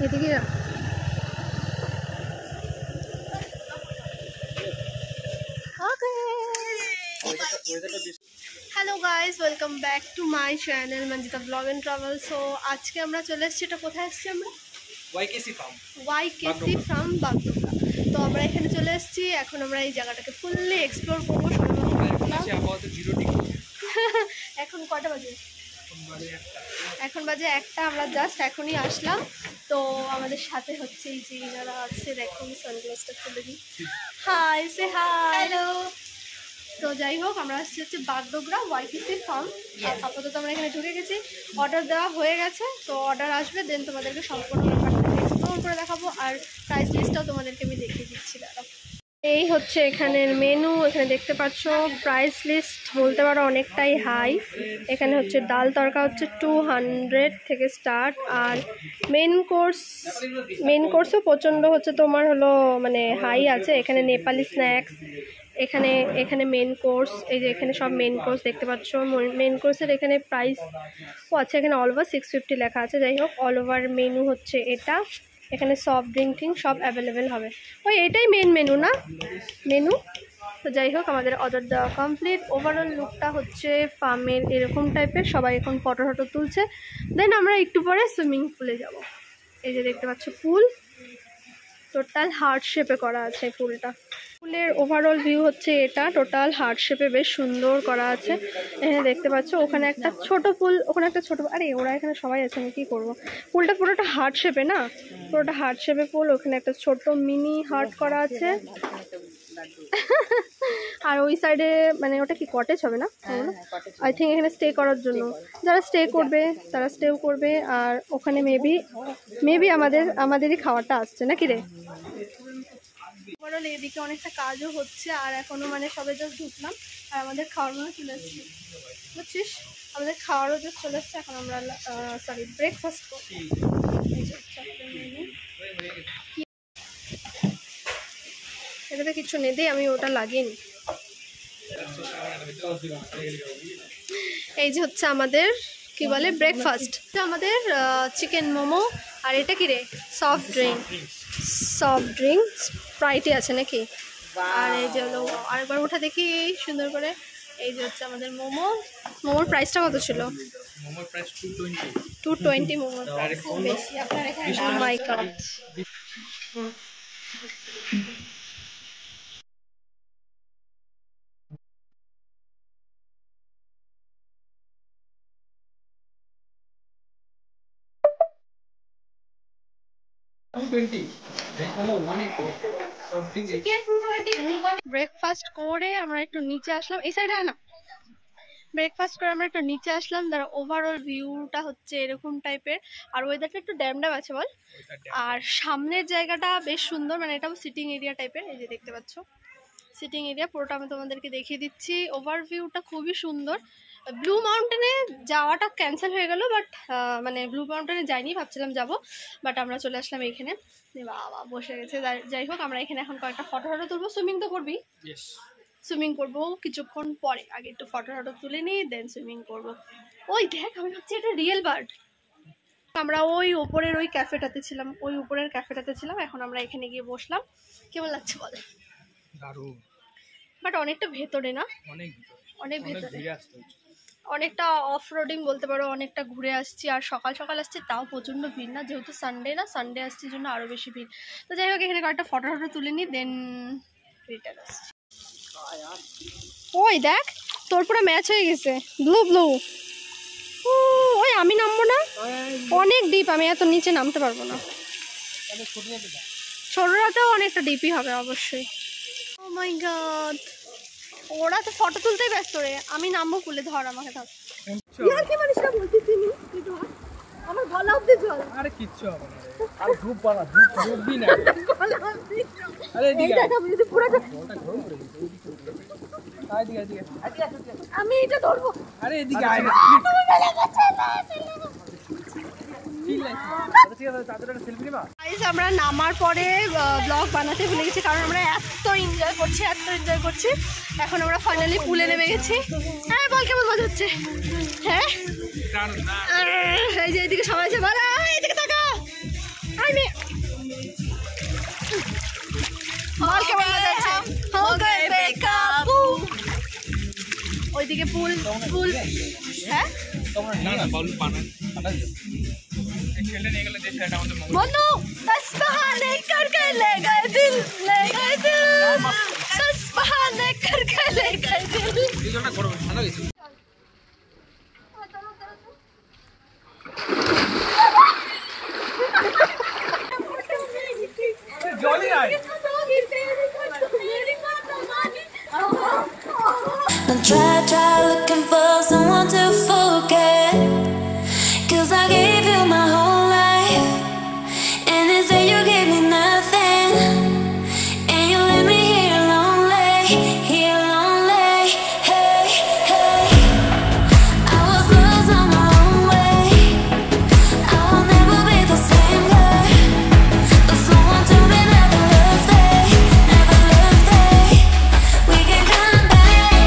এদিকে hello guys, welcome back to my channel Manjita blog and travel. So আজকে আমরা চলে এসেছি, এটা কোথায় এসেছি আমরা? YKC farm Bagdogra. তো আমরা এখানে চলে এসেছি, এখন আমরা এই জায়গাটাকে ফুললি এক্সপ্লোর করবো। এখন কটা বাজে? এখন বাজে 1টা। আমরা জাস্ট এখনই আসলাম। তো আমাদের সাথে হচ্ছে এই যে যারা আছে, দেখুন সানগ্লাসটা খুলে দিই। হাই, সে হাই। হ্যালো। তো যাই হোক, আমরা আসছি হচ্ছে বাগডোগরা ওয়াইকেসি ফার্ম। আপাতত আমরা এখানে ঢুকে গেছি, অর্ডার দেওয়া হয়ে গেছে। তো অর্ডার আসবে, দেন তোমাদেরকে সম্পূর্ণ ব্যাপারটা এক্সপ্লোর করে দেখাবো, আর প্রাইস লিস্টটাও তোমাদেরকে আমি দেখিয়ে দিচ্ছি। দাঁড়াও, এই হচ্ছে এখানের মেনু। এখানে দেখতে পাচ্ছ প্রাইস লিস্ট বলতে পারো অনেকটাই হাই। এখানে হচ্ছে ডাল তরকা হচ্ছে 200 থেকে স্টার্ট, আর মেন কোর্সও প্রচণ্ড হচ্ছে তোমার হলো মানে হাই আছে। এখানে নেপালি স্ন্যাক্স, এখানে মেন কোর্স, এই যে এখানে সব মেন কোর্স দেখতে পাচ্ছ। মেন কোর্সের এখানে প্রাইস আছে, এখানে অল ওভার 650 লেখা আছে। যাই হোক, অল ওভার মেনু হচ্ছে এটা। এখানে সফট ড্রিঙ্ক সব অ্যাভেলেবেল হবে। এটাই মেন মেনু না? মেনু। তো যাই হোক, আমাদের অর্ডার দেওয়া কমপ্লিট। ওভারঅল লুকটা হচ্ছে ফার্মের এরকম টাইপের। সবাই এখন ফটো তুলছে। দেন আমরা একটু পরে সুইমিং পুলে যাব। এই যে দেখতে পাচ্ছ পুল, টোটাল হার্ট শেপে করা আছে পুলটা। পুলের ওভারঅল ভিউ হচ্ছে এটা, টোটাল হার্ট শেপে বেশ সুন্দর করা আছে। এখানে দেখতে পাচ্ছ ওখানে একটা ছোট পুল, ওখানে একটা ছোট, আরে ওরা এখানে সবাই আছে, আমি কী করবো। পুলটা পুরোটা হার্ট শেপে না, পুরোটা হার্ট শেপে পুল। ওখানে একটা ছোট মিনি হার্ট করা আছে। আর ওই সাইডে মানে ওটা কি কটেজ হবে না? আই থিঙ্ক এখানে স্টে করার জন্য যারা স্টে করবে তারা স্টেও করবে। আর ওখানে মেবি আমাদেরই খাওয়াটা আসছে নাকি রে। ওভারঅল এদিকে অনেকটা কাজও হচ্ছে, আর এখনো মানে সবে জাস্ট ঢুকলাম, আর আমাদের খাওয়ারও চলে এসছে, বুঝছিস? আমাদের খাওয়ারও জাস্ট চলে এসছে। এখন আমরা ব্রেকফাস্ট করবো। এটাতে কিছু নেই, আমি ওটা লাগিয়ে নি। এই যে হচ্ছে আমাদের কি বলে ব্রেকফাস্ট, আমাদের চিকেন মোমো, আর এটা কি রে? সফট ড্রিঙ্ক স্প্রাইটই আছে নাকি? আর এই যে হলো, আরেকবার ওঠা দেখি সুন্দর করে। এই যে হচ্ছে আমাদের মোমোর প্রাইসটা কত ছিল? মোমোর প্রাইস 220। মোমোর প্রাইস বেশি আপনার এখানে। ও মাই গড। ব্রেকফাস্ট করে আমরা একটু নিচে আসলাম, এই সাইডে না। ব্রেকফাস্ট করে আমরা একটু নিচে আসলাম। তার ওভারঅল ভিউটা হচ্ছে এরকম টাইপের, আর ওয়েদারটা একটু ড্যাম আছে বল। আর সামনের জায়গাটা বেশ সুন্দর, মানে এটাও সিটিং এরিয়া টাইপের। এই যে দেখতে পাচ্ছ সিটিং এরিয়া, পুরোটা আমি তোমাদেরকে দেখিয়ে দিচ্ছি। ওভারভিউটা খুবই সুন্দর। ব্লু মাউন্টেনে যাওয়াটা ক্যান্সেল হয়ে গেল, বাট মানে ব্লু মাউন্টেনে যাইনি, ভাবছিলাম যাব, বাট আমরা চলে আসলাম এইখানে। বাবা বসে গেছে। যাই হোক, আমরা এখানে এখন কয়েকটা ফটো তুলবো। সুইমিং তো করবি? সুইমিং করবো কিছুক্ষণ পরে, আগে একটু ফটো তুলে নিই, দেন সুইমিং করবো। ওই দেখ, আমি ভাবছি এটা রিয়েল বার্ড। আমরা ওই উপরের ওই ক্যাফেটাতে ছিলাম, এখন আমরা এখানে গিয়ে বসলাম। কেমন লাগছে বল? দারুণ, বাট অনেকটা ভেতরে না? অনেক ভেতরে, অনেকটা অফ রোডিং বলতে পারো। অনেকটা ঘুরে আসছি, আর সকাল সকাল আসছি, তাও প্রচণ্ড ভিড় না, যেহেতু সানডে আসছি জন্য আরও বেশি ভিড়। তো যাই হোক, এখানে কয়েকটা ফটো তুলে নিই, দেন রিটার্ন আসছি। ওই দেখ, তোর পুরো ম্যাচ হয়ে গেছে, ব্লু। ওই আমি নামবো না, অনেক ডিপ, আমি এত নিচে নামতে পারবো না। ছোটরাতেও অনেকটা ডিপই হবে অবশ্যই। ও মাই গড, ওরা তো ফটো তুলতেই ব্যস্ত রে। আমি নামবো পুলে, ধর আমাকে, ধর। আমার গলা অব্দি জল। আরে কিচ্ছু হবে না, আর ধূপ বানা, ধূপবি না। আরে এদিকে দেখা, যদি পুরো জলটা গরম করে দিই। আমি এটা ধরবো। আরে এদিকে আয় না, আমরা নামার পরে ব্লগ বানাতে ভুলে গেছি, কারণ আমরা এত এনজয় করছি। এখন আমরা ফাইনালি পুলে নেমে গেছি। হ্যাঁ বল, কেমন মজা হচ্ছে? হ্যাঁ, এই যে এদিকে সবাই আছে, বলা এদিকে তাকা। হাই মে বল কেমন মজা আছে হো গয়ে বেকাবু ওইদিকে পুল পুল হ্যাঁ বন্ধু दस बहाने करके ले गए दिल दस बहाने करके ले गए दिल Try looking for someone to forget, 'cause I gave you my whole life, and they say you gave me nothing, and you left me here lonely, hey, hey. I was lost on my own way, I will never be the same girl, but someone told me never stay, we can come back.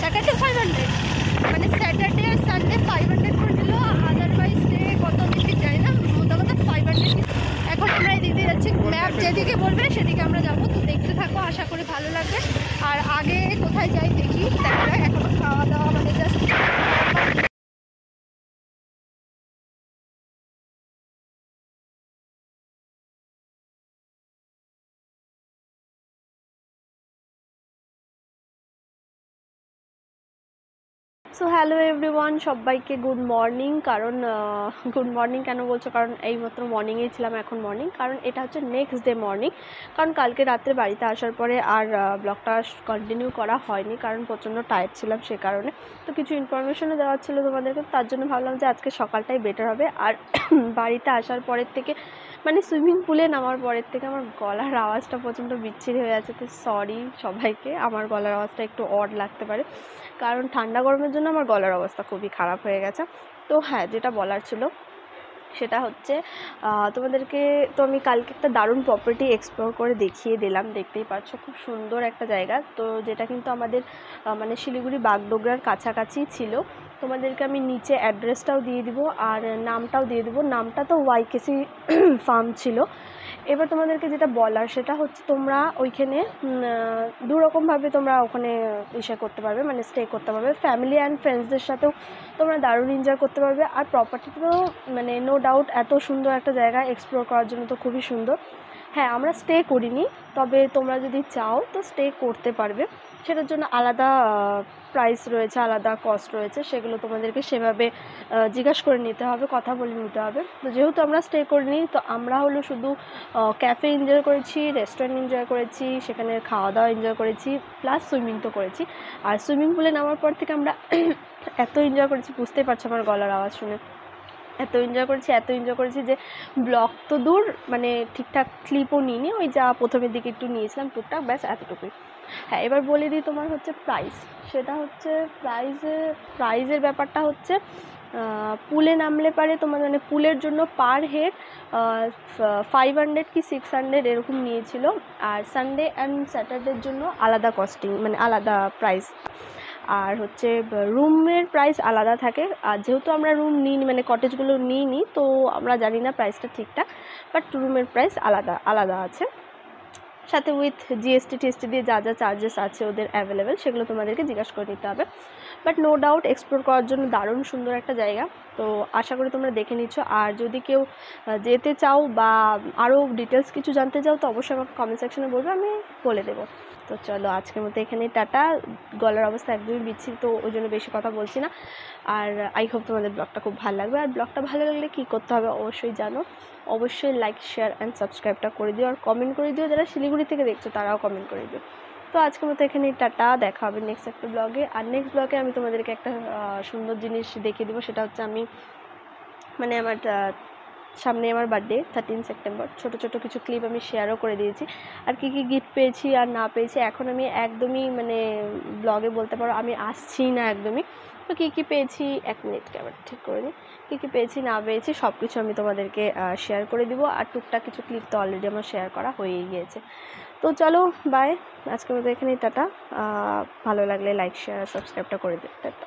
Saturday 500 মানে Saturday আর Sunday 500 করে দিল otherwise day কত দিতে চাই না মোটামুটি 500 এখন আমরা দিতে যাচ্ছি ম্যাপ যেদিকে বলবে সেদিকে আমরা যাবো তো দেখতে থাকো আশা করি ভালো লাগবে আর আগে কোথায় যাই দেখি দেখা যাক এখনো খাওয়া দাওয়া মানে জাস্ট সো হ্যালো এভরিওয়ান সবাইকে গুড মর্নিং কারণ গুড মর্নিং কেন বলছো কারণ এইমাত্র মর্নিংয়েই ছিলাম এখন মর্নিং কারণ এটা হচ্ছে নেক্সট ডে মর্নিং কারণ কালকে রাত্রে বাড়িতে আসার পরে আর ব্লগটা কন্টিনিউ করা হয়নি কারণ প্রচণ্ড টায়ার্ড ছিলাম সে কারণে তো কিছু ইনফরমেশনও দেওয়ার ছিল তোমাদেরকে তার জন্য ভাবলাম যে আজকে সকালটাই বেটার হবে আর বাড়িতে আসার পরের থেকে মানে সুইমিং পুলে নামার পরের থেকে আমার গলার আওয়াজটা প্রচণ্ড বিচ্ছিরি হয়ে আছে তো সরি সবাইকে আমার গলার আওয়াজটা একটু অড লাগতে পারে কারণ ঠান্ডা গরমের জন্য আমার গলার অবস্থা খুবই খারাপ হয়ে গেছে তো হ্যাঁ যেটা বলার ছিল সেটা হচ্ছে তোমাদেরকে তো আমি কালকে একটা দারুণ প্রপার্টি এক্সপ্লোর করে দেখিয়ে দিলাম দেখতেই পাচ্ছ খুব সুন্দর একটা জায়গা তো যেটা কিন্তু আমাদের মানে শিলিগুড়ি বাগডোগরার কাছাকাছি ছিল তোমাদেরকে আমি নিচে অ্যাড্রেসটাও দিয়ে দিব আর নামটাও দিয়ে দেবো নামটা তো ওয়াইকেসি ফার্ম ছিল এবার তোমাদেরকে যেটা বলার সেটা হচ্ছে তোমরা ওইখানে দুরকমভাবে তোমরা ওখানে ইসে করতে পারবে মানে স্টে করতে পারবে ফ্যামিলি অ্যান্ড ফ্রেন্ডসদের সাথেও তোমরা দারুণ এনজয় করতে পারবে আর প্রপার্টিটা তো মানে নো ডাউট এত সুন্দর একটা জায়গা এক্সপ্লোর করার জন্য তো খুবই সুন্দর হ্যাঁ আমরা স্টে করিনি তবে তোমরা যদি চাও তো স্টে করতে পারবে সেটার জন্য আলাদা প্রাইস রয়েছে আলাদা কস্ট রয়েছে সেগুলো তোমাদেরকে সেভাবে জিজ্ঞাসা করে নিতে হবে কথা বলে নিতে হবে তো যেহেতু আমরা স্টে করিনি তো আমরা হলো শুধু ক্যাফে এনজয় করেছি রেস্টুরেন্ট এনজয় করেছি সেখানে খাওয়া দাওয়া এনজয় করেছি প্লাস সুইমিং তো করেছি আর সুইমিং পুলে নামার পর থেকে আমরা এত এনজয় করেছি বুঝতেই পারছো আমার গলার আওয়াজ শুনে এত এনজয় করেছি যে ব্লগ তো দূর মানে ঠিকঠাক ক্লিপও নিইনি ওই যা প্রথমের দিকে একটু নিয়েছিলাম টুকটাক ব্যাস এতটুকুই হ্যাঁ এবার বলে দিই তোমার হচ্ছে প্রাইস সেটা হচ্ছে প্রাইজের ব্যাপারটা হচ্ছে পুলে নামলে পারে তোমার মানে পুলের জন্য পার হেড 500 কি 600 এরকম নিয়েছিল আর সানডে অ্যান্ড স্যাটারডের জন্য আলাদা কস্টিং মানে আলাদা প্রাইস আর হচ্ছে রুমের প্রাইস আলাদা থাকে আর যেহেতু আমরা রুম নিইনি মানে কটেজগুলো নিইনি তো আমরা জানি না প্রাইসটা ঠিকঠাক বাট রুমের প্রাইস আলাদা আছে সাথে উইথ জিএসটি টিএসটি দিয়ে যা যা চার্জেস আছে ওদের অ্যাভেলেবেল সেগুলো তোমাদেরকে জিজ্ঞাসা করে নিতে হবে বাট নো ডাউট এক্সপ্লোর করার জন্য দারুণ সুন্দর একটা জায়গা তো আশা করি তোমরা দেখে নিচ্ছ আর যদি কেউ যেতে চাও বা আরও ডিটেলস কিছু জানতে চাও তো অবশ্যই আমাকে কমেন্ট সেকশনে বলবে আমি বলে দেবো তো চলো আজকের মতো এখানে টাটা গলার অবস্থা একদমই বিচ্ছিন্ন তো ওই জন্য বেশি কথা বলছি না আর আই হোপ তোমাদের ব্লগটা খুব ভালো লাগবে আর ব্লগটা ভালো লাগলে কী করতে হবে অবশ্যই জানো অবশ্যই লাইক শেয়ার অ্যান্ড সাবস্ক্রাইবটা করে দিও আর কমেন্ট করে দিও যারা শিলিগুড়ি থেকে দেখছো তারাও কমেন্ট করে দিও তো আজকের মতো এখানে টাটা দেখা হবে নেক্সট একটা ব্লগে আর নেক্সট ব্লগে আমি তোমাদেরকে একটা সুন্দর জিনিস দেখিয়ে দেবো সেটা হচ্ছে আমি মানে আমার সামনে আমার বার্থডে 13 সেপ্টেম্বর। ছোটো ছোটো কিছু ক্লিপ আমি শেয়ারও করে দিয়েছি। আর কী কী গিফট পেয়েছি আর না পেয়েছি এখন আমি একদমই মানে ব্লগে বলতে পারো আমি আসছিই না একদমই। তো কী কী পেয়েছি, 1 মিনিট ক্যামেরা ঠিক করে নিই, কী কী পেয়েছি না পেয়েছি সব কিছু আমি তোমাদেরকে শেয়ার করে দিব। আর টুকটাক কিছু ক্লিপ তো অলরেডি আমার শেয়ার করা হয়েই গিয়েছে। তো চলো বাই, আজকের মতো এখানেই টাটা। ভালো লাগলে লাইক শেয়ার সাবস্ক্রাইবটা করে দিও। টাটা।